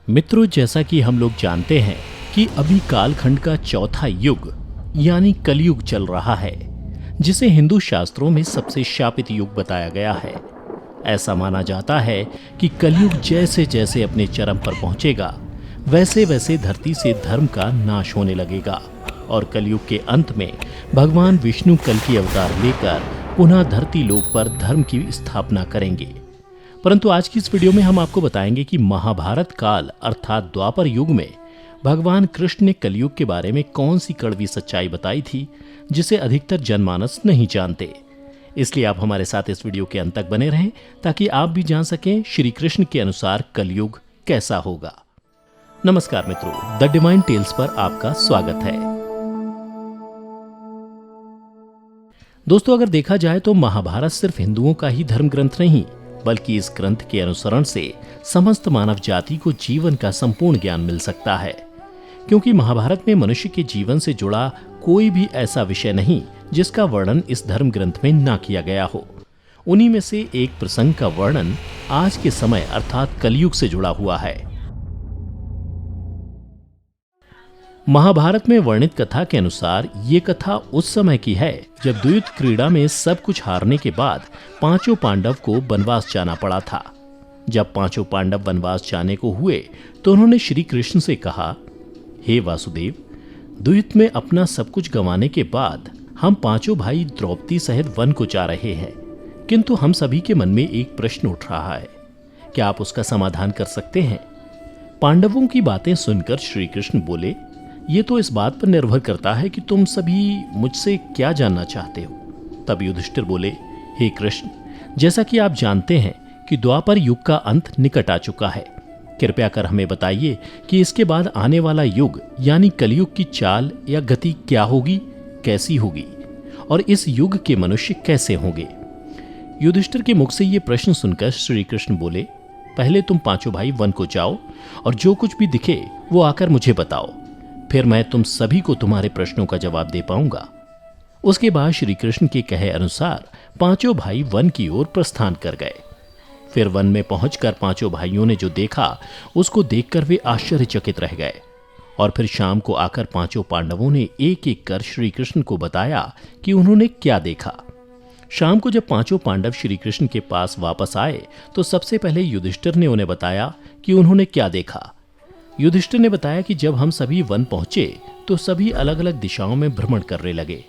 मित्रों, जैसा कि हम लोग जानते हैं कि अभी कालखंड का चौथा युग यानी कलयुग चल रहा है, जिसे हिंदू शास्त्रों में सबसे शापित युग बताया गया है। ऐसा माना जाता है कि कलयुग जैसे जैसे अपने चरम पर पहुंचेगा, वैसे वैसे धरती से धर्म का नाश होने लगेगा और कलयुग के अंत में भगवान विष्णु कल की अवतार लेकर पुनः धरती लोक पर धर्म की स्थापना करेंगे। परंतु आज की इस वीडियो में हम आपको बताएंगे कि महाभारत काल अर्थात द्वापर युग में भगवान कृष्ण ने कलयुग के बारे में कौन सी कड़वी सच्चाई बताई थी, जिसे अधिकतर जनमानस नहीं जानते। इसलिए आप हमारे साथ इस वीडियो के अंत तक बने रहें ताकि आप भी जान सकें श्री कृष्ण के अनुसार कलयुग कैसा होगा। नमस्कार मित्रों, द डिवाइन टेल्स पर आपका स्वागत है। दोस्तों, अगर देखा जाए तो महाभारत सिर्फ हिंदुओं का ही धर्म ग्रंथ नहीं, बल्कि इस ग्रंथ के अनुसरण से समस्त मानव जाति को जीवन का संपूर्ण ज्ञान मिल सकता है, क्योंकि महाभारत में मनुष्य के जीवन से जुड़ा कोई भी ऐसा विषय नहीं जिसका वर्णन इस धर्म ग्रंथ में ना किया गया हो। उन्हीं में से एक प्रसंग का वर्णन आज के समय अर्थात कलयुग से जुड़ा हुआ है। महाभारत में वर्णित कथा के अनुसार ये कथा उस समय की है जब द्वैत क्रीड़ा में सब कुछ हारने के बाद पांचों पांडव को वनवास जाना पड़ा था। जब पांचों पांडव वनवास जाने को हुए तो उन्होंने श्री कृष्ण से कहा, हे वासुदेव, द्वैत में अपना सब कुछ गंवाने के बाद हम पांचों भाई द्रौपदी सहित वन को जा रहे हैं, किंतु हम सभी के मन में एक प्रश्न उठ रहा है, क्या आप उसका समाधान कर सकते हैं? पांडवों की बातें सुनकर श्री कृष्ण बोले, ये तो इस बात पर निर्भर करता है कि तुम सभी मुझसे क्या जानना चाहते हो। तब युधिष्ठिर बोले, हे कृष्ण, जैसा कि आप जानते हैं कि द्वापर युग का अंत निकट आ चुका है। कृपया कर हमें बताइए कि इसके बाद आने वाला युग यानी कलयुग की चाल या गति क्या होगी, कैसी होगी और इस युग के मनुष्य कैसे होंगे। युधिष्ठिर के मुख से ये प्रश्न सुनकर श्री कृष्ण बोले, पहले तुम पांचों भाई वन को जाओ और जो कुछ भी दिखे वो आकर मुझे बताओ, फिर मैं तुम सभी को तुम्हारे प्रश्नों का जवाब दे पाऊंगा। उसके बाद श्री कृष्ण के कहे अनुसार पांचों भाई वन की ओर प्रस्थान कर गए। फिर वन में पहुंचकर पांचों भाइयों ने जो देखा उसको देखकर वे आश्चर्यचकित रह गए और फिर शाम को आकर पांचों पांडवों ने एक एक कर श्री कृष्ण को बताया कि उन्होंने क्या देखा। शाम को जब पांचों पांडव श्री कृष्ण के पास वापस आए तो सबसे पहले युधिष्ठिर ने उन्हें बताया कि उन्होंने क्या देखा। युधिष्ठिर ने बताया कि जब हम सभी वन पहुंचे तो सभी अलग अलग दिशाओं में भ्रमण करने लगे।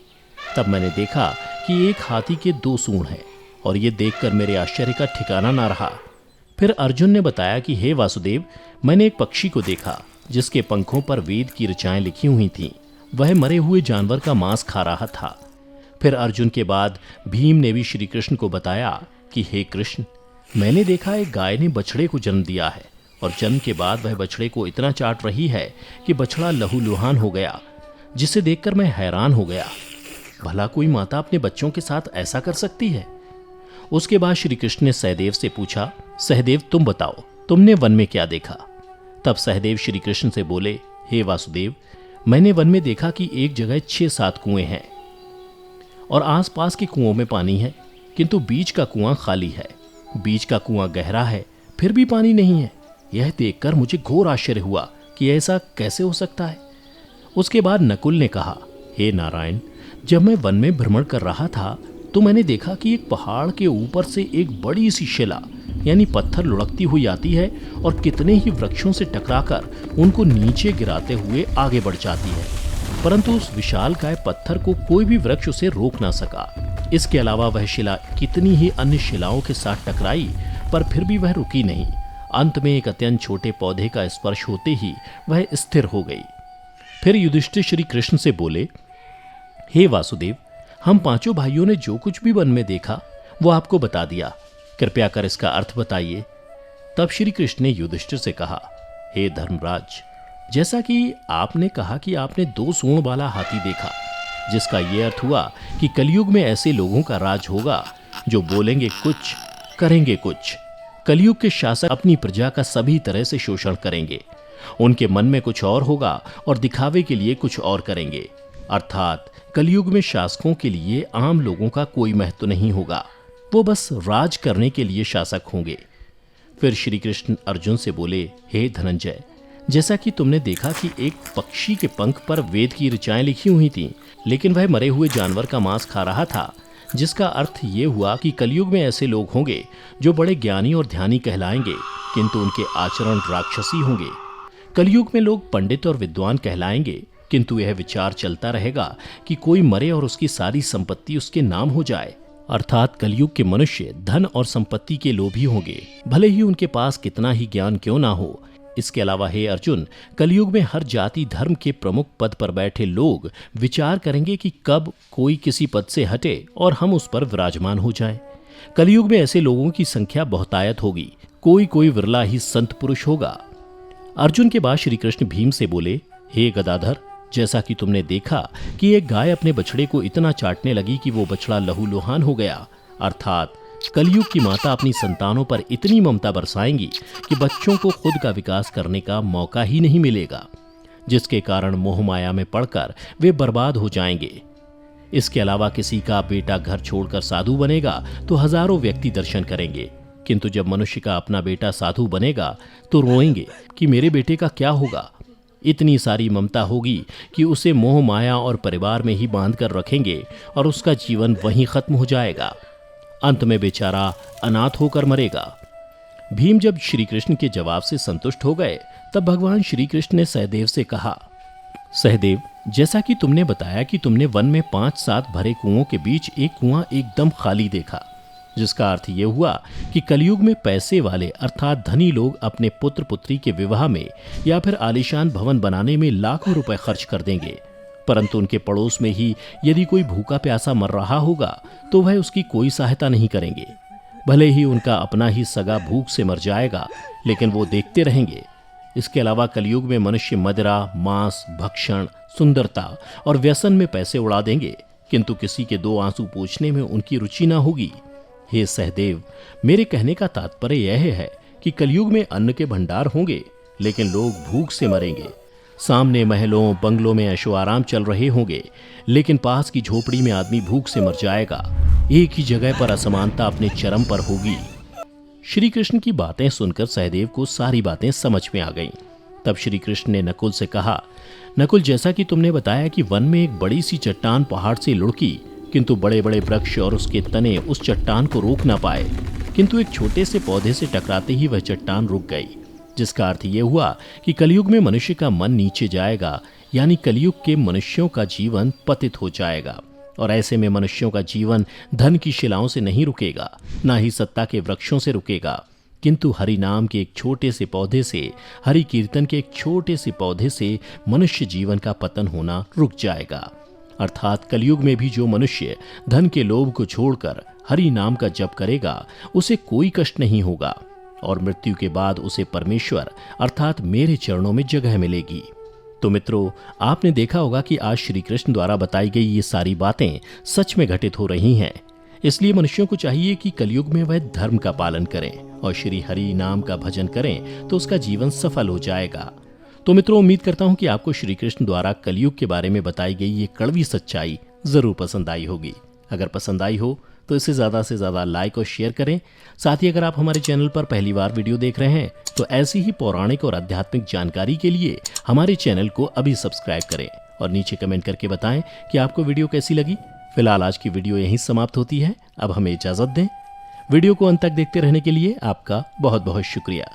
तब मैंने देखा कि एक हाथी के 2 सूंड हैं और ये देखकर मेरे आश्चर्य का ठिकाना ना रहा। फिर अर्जुन ने बताया कि हे वासुदेव, मैंने एक पक्षी को देखा जिसके पंखों पर वेद की ऋचाएं लिखी हुई थीं। वह मरे हुए जानवर का मांस खा रहा था। फिर अर्जुन के बाद भीम ने भी श्री कृष्ण को बताया कि हे कृष्ण, मैंने देखा एक गाय ने बछड़े को जन्म दिया है और जन्म के बाद वह बछड़े को इतना चाट रही है कि बछड़ा लहूलुहान हो गया, जिसे देखकर मैं हैरान हो गया। भला कोई माता अपने बच्चों के साथ ऐसा कर सकती है? उसके बाद श्री कृष्ण ने सहदेव से पूछा, सहदेव तुम बताओ, तुमने वन में क्या देखा? तब सहदेव श्री कृष्ण से बोले, हे वासुदेव, मैंने वन में देखा कि एक जगह 6-7 कुएं हैं और आसपास के कुओं में पानी है, किंतु बीच का कुआं खाली है। बीच का कुआं गहरा है, फिर भी पानी नहीं है। यह देखकर मुझे घोर आश्चर्य हुआ कि ऐसा कैसे हो सकता है। उसके बाद नकुल ने कहा, हे नारायण, जब मैं वन में भ्रमण कर रहा था तो मैंने देखा कि एक पहाड़ के ऊपर से एक बड़ी सी शिला यानी पत्थर लुढ़कती हुई आती है और कितने ही वृक्षों से टकराकर उनको नीचे गिराते हुए आगे बढ़ जाती है, परंतु उस विशालकाय पत्थर को कोई भी वृक्ष उसे रोक ना सका। इसके अलावा वह शिला कितनी ही अन्य शिलाओं के साथ टकराई पर फिर भी वह रुकी नहीं। अंत में एक अत्यंत छोटे पौधे का स्पर्श होते ही वह स्थिर हो गई। फिर युधिष्ठिर श्री कृष्ण से बोले, हे वासुदेव, हम पांचों भाइयों ने जो कुछ भी वन में देखा वो आपको बता दिया, कृपया कर इसका अर्थ बताइए। तब श्री कृष्ण ने युधिष्ठिर से कहा, हे धर्मराज, जैसा कि आपने कहा कि आपने 2 सूंड वाला हाथी देखा, जिसका यह अर्थ हुआ कि कलयुग में ऐसे लोगों का राज होगा जो बोलेंगे कुछ, करेंगे कुछ। कलयुग के शासक अपनी प्रजा का सभी तरह से शोषण करेंगे। उनके मन में कुछ और होगा और दिखावे के लिए कुछ और करेंगे। अर्थात कलयुग में शासकों के लिए आम लोगों का कोई महत्व नहीं होगा, वो बस राज करने के लिए शासक होंगे। फिर श्री कृष्ण अर्जुन से बोले, हे धनंजय, जैसा कि तुमने देखा कि एक पक्षी के पंख पर वेद की ऋचाएं लिखी हुई थीं, लेकिन वह मरे हुए जानवर का मांस खा रहा था, जिसका अर्थ ये हुआ कि कलयुग में ऐसे लोग होंगे जो बड़े ज्ञानी और ध्यानी कहलाएंगे, किंतु उनके आचरण राक्षसी होंगे। कलयुग में लोग पंडित और विद्वान कहलाएंगे, किंतु यह विचार चलता रहेगा कि कोई मरे और उसकी सारी संपत्ति उसके नाम हो जाए। अर्थात कलयुग के मनुष्य धन और संपत्ति के लोभी होंगे, भले ही उनके पास कितना ही ज्ञान क्यों ना हो। इसके अलावा हे अर्जुन, कलयुग में हर जाति धर्म के प्रमुख पद पर बैठे लोग विचार करेंगे कि कब कोई किसी पद से हटे और हम उस पर विराजमान हो जाए। कलयुग में ऐसे लोगों की संख्या बहुतायत होगी, कोई कोई विरला ही संत पुरुष होगा। अर्जुन के बाद श्री कृष्ण भीम से बोले, हे गदाधर, जैसा कि तुमने देखा कि एक गाय अपने बछड़े को इतना चाटने लगी कि वो बछड़ा लहूलुहान हो गया, अर्थात कलयुग की माता अपनी संतानों पर इतनी ममता बरसाएंगी कि बच्चों को खुद का विकास करने का मौका ही नहीं मिलेगा, जिसके कारण मोह माया में पड़कर वे बर्बाद हो जाएंगे। इसके अलावा किसी का बेटा घर छोड़कर साधु बनेगा तो हजारों व्यक्ति दर्शन करेंगे, किंतु जब मनुष्य का अपना बेटा साधु बनेगा तो रोएंगे कि मेरे बेटे का क्या होगा। इतनी सारी ममता होगी कि उसे मोह माया और परिवार में ही बांध कर रखेंगे और उसका जीवन वहीं खत्म हो जाएगा। अंत में बेचारा अनाथ होकर मरेगा। भीम जब श्री कृष्ण के जवाब से संतुष्ट हो गए, तब भगवान श्री कृष्ण ने सहदेव से कहा, सहदेव, जैसा कि तुमने बताया कि तुमने वन में 5-7 भरे कुओं के बीच एक कुआं एकदम खाली देखा, जिसका अर्थ यह हुआ कि कलयुग में पैसे वाले अर्थात धनी लोग अपने पुत्र पुत्री के विवाह में या फिर आलीशान भवन बनाने में लाखों रुपए खर्च कर देंगे, परंतु उनके पड़ोस में ही यदि कोई भूखा प्यासा मर रहा होगा तो वह उसकी कोई सहायता नहीं करेंगे। भले ही उनका अपना ही सगा भूख से मर जाएगा, लेकिन वो देखते रहेंगे। इसके अलावा कलयुग में मनुष्य मदिरा, मांस, भक्षण, सुंदरता और व्यसन में पैसे उड़ा देंगे, किंतु किसी के 2 आंसू पोंछने में उनकी रुचि ना होगी। हे सहदेव, मेरे कहने का तात्पर्य यह है कि कलयुग में अन्न के भंडार होंगे, लेकिन लोग भूख से मरेंगे। सामने महलों बंगलों में ऐशो आराम चल रहे होंगे, लेकिन पास की झोपड़ी में आदमी भूख से मर जाएगा। एक ही जगह पर असमानता अपने चरम पर होगी। श्री कृष्ण की बातें सुनकर सहदेव को सारी बातें समझ में आ गईं। तब श्री कृष्ण ने नकुल से कहा, नकुल, जैसा कि तुमने बताया कि वन में एक बड़ी सी चट्टान पहाड़ से लुढ़की, किंतु बड़े बड़े वृक्ष और उसके तने उस चट्टान को रोक ना पाए, किंतु एक छोटे से पौधे से टकराते ही वह चट्टान रुक गई, जिसका अर्थ यह हुआ कि कलयुग में मनुष्य का मन नीचे जाएगा, यानी कलयुग के मनुष्यों का जीवन पतित हो जाएगा। और ऐसे में मनुष्यों का जीवन धन की शिलाओं से नहीं रुकेगा, ना ही सत्ता के वृक्षों से रुकेगा, किंतु हरि नाम के एक छोटे से पौधे से, हरि कीर्तन के एक छोटे से पौधे से मनुष्य जीवन का पतन होना रुक जाएगा। अर्थात कलयुग में भी जो मनुष्य धन के लोभ को छोड़कर हरि नाम का जप करेगा, उसे कोई कष्ट नहीं होगा और मृत्यु के बाद उसे परमेश्वर अर्थात मेरे चरणों में जगह मिलेगी। तो मित्रों, आपने देखा होगा कि आज श्री कृष्ण द्वारा बताई गई ये सारी बातें सच में घटित हो रही हैं। इसलिए मनुष्यों को चाहिए कि कलयुग में वह धर्म का पालन करें और श्री हरि नाम का भजन करें, तो उसका जीवन सफल हो जाएगा। तो मित्रों, उम्मीद करता हूं कि आपको श्री कृष्ण द्वारा कलयुग के बारे में बताई गई ये कड़वी सच्चाई जरूर पसंद आई होगी। अगर पसंद आई हो तो इसे ज़्यादा से ज़्यादा लाइक और शेयर करें। साथ ही अगर आप हमारे चैनल पर पहली बार वीडियो देख रहे हैं तो ऐसी ही पौराणिक और आध्यात्मिक जानकारी के लिए हमारे चैनल को अभी सब्सक्राइब करें और नीचे कमेंट करके बताएं कि आपको वीडियो कैसी लगी। फिलहाल आज की वीडियो यहीं समाप्त होती है। अब हमें इजाज़त दें। वीडियो को अंत तक देखते रहने के लिए आपका बहुत बहुत शुक्रिया।